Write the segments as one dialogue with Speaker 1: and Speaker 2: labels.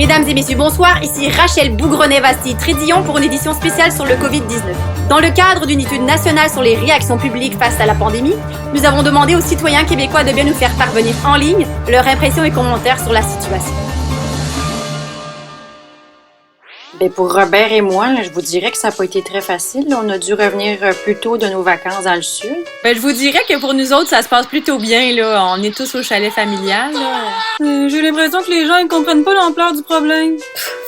Speaker 1: Mesdames et messieurs, bonsoir, ici Rachel Bougrenet-Vasti-Trédillon pour une édition spéciale sur le Covid-19. Dans le cadre d'une étude nationale sur les réactions publiques face à la pandémie, nous avons demandé aux citoyens québécois de bien nous faire parvenir en ligne leurs impressions et commentaires sur la situation.
Speaker 2: Bien, pour Robert et moi, là, je vous dirais que ça n'a pas été très facile. On a dû revenir plus tôt de nos vacances dans le sud.
Speaker 3: Ben, je vous dirais que pour nous autres, ça se passe plutôt bien, là. On est tous au chalet familial, là.
Speaker 4: J'ai l'impression que les gens ne comprennent pas l'ampleur du problème.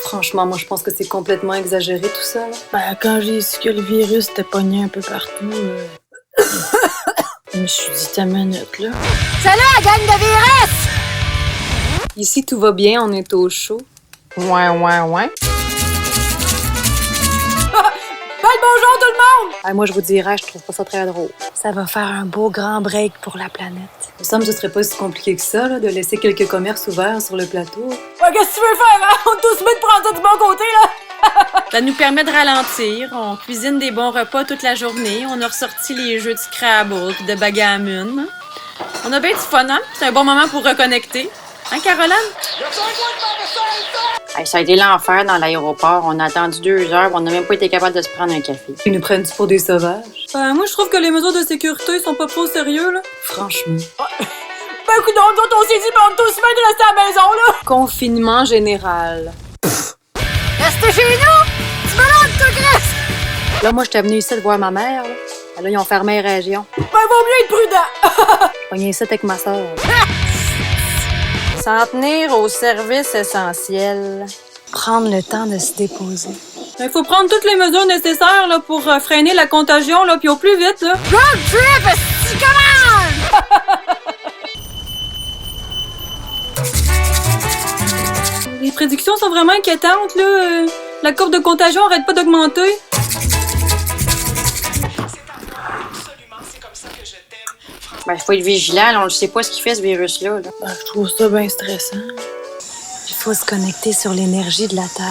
Speaker 5: Franchement, moi, je pense que c'est complètement exagéré, tout ça. Là.
Speaker 4: Ben, quand j'ai su que le virus était pogné un peu partout, je me suis dit, ta minute, là.
Speaker 1: Salut, la gang de virus!
Speaker 5: Ici, tout va bien, on est au chaud.
Speaker 2: Ouais.
Speaker 1: Bonjour tout le monde!
Speaker 5: Ah, moi, je vous dirais, je trouve pas ça très drôle.
Speaker 4: Ça va faire un beau grand break pour la planète.
Speaker 5: Il me semble que ce serait pas si compliqué que ça, là, de laisser quelques commerces ouverts sur le plateau.
Speaker 1: Ouais, qu'est-ce que tu veux faire, hein? On est tous mis de prendre ça du bon côté, là!
Speaker 3: Ça nous permet de ralentir. On cuisine des bons repas toute la journée. On a ressorti les jeux de Scrabble et de backgammon. On a bien du fun, hein? C'est un bon moment pour reconnecter. Hein, Caroline?
Speaker 2: Hey, ça a été l'enfer dans l'aéroport. On a attendu 2 heures, on n'a même pas été capable de se prendre un café.
Speaker 5: Ils nous prennent-tu pour des sauvages?
Speaker 4: Ben, moi, je trouve que les mesures de sécurité sont pas trop sérieux, là.
Speaker 5: Franchement.
Speaker 1: Ben, écoute, on s'est dit, on est tous mis de rester à la maison, là!
Speaker 5: Confinement général.
Speaker 1: Restez chez nous! Tu malade, toi, Chris!
Speaker 5: Là, moi, j'étais venue ici de voir ma mère, là. Là, ils ont fermé la région.
Speaker 1: Ben, vaut mieux être prudent!
Speaker 5: Je pognais ici avec ma soeur.
Speaker 2: S'en tenir aux services essentiels.
Speaker 4: Prendre le temps de se déposer. Il faut prendre toutes les mesures nécessaires là, pour freiner la contagion, là, puis au plus vite. Là.
Speaker 1: Road trip, est-ce que
Speaker 4: Les prédictions sont vraiment inquiétantes. Là. La courbe de contagion arrête pas d'augmenter.
Speaker 2: Ben, faut être vigilant, on ne sait pas ce qu'il fait, ce virus-là. Là.
Speaker 4: Ben, je trouve ça bien stressant.
Speaker 5: Il faut se connecter sur l'énergie de la Terre.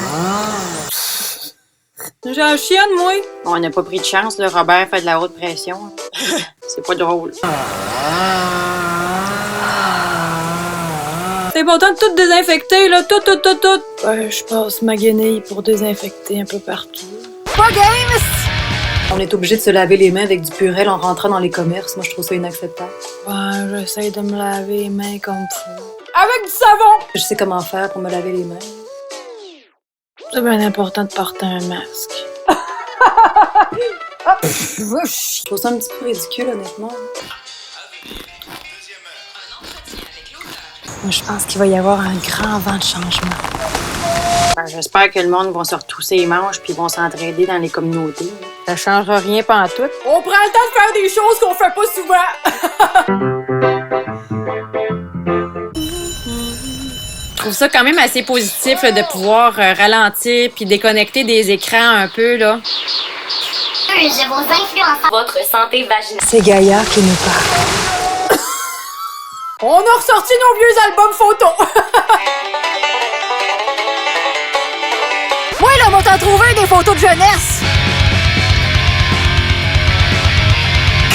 Speaker 4: J'ai un chien, moi.
Speaker 2: On n'a pas pris de chance, là. Robert fait de la haute pression. C'est pas drôle.
Speaker 4: C'est important de tout désinfecter, là. Tout. Ben, je passe ma guenille pour désinfecter un peu partout.
Speaker 1: pas game?
Speaker 5: On est obligé de se laver les mains avec du Purell en rentrant dans les commerces. Moi, je trouve ça inacceptable.
Speaker 4: Ben, j'essaie de me laver les mains comme faut.
Speaker 1: Avec du savon!
Speaker 5: Je sais comment faire pour me laver les mains.
Speaker 4: C'est bien important de porter un masque.
Speaker 5: Je trouve ça un petit peu ridicule, honnêtement.
Speaker 4: Moi, je pense qu'il va y avoir un grand vent de changement.
Speaker 2: Ben, j'espère que le monde va se retrousser les manches puis vont s'entraider dans les communautés. Ça changera rien pantoute.
Speaker 1: On prend le temps de faire des choses qu'on fait pas souvent!
Speaker 3: Je trouve ça quand même assez positif là, de pouvoir ralentir puis déconnecter des écrans un peu, là.
Speaker 6: Je vous influence votre santé vaginale.
Speaker 4: C'est Gaïa qui nous parle.
Speaker 1: On a ressorti nos vieux albums photos! Moi, là, on t'a trouvé des photos de jeunesse!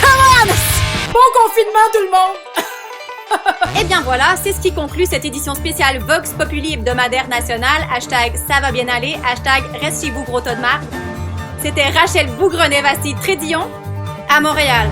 Speaker 1: Come on! Bon confinement, tout le monde! Et bien voilà, c'est ce qui conclut cette édition spéciale Vox Populi hebdomadaire nationale. Hashtag ça va bien aller. Hashtag reste chez vous, gros tas de marde. C'était Rachel Bougrenet-Vasti-Trédillon à Montréal.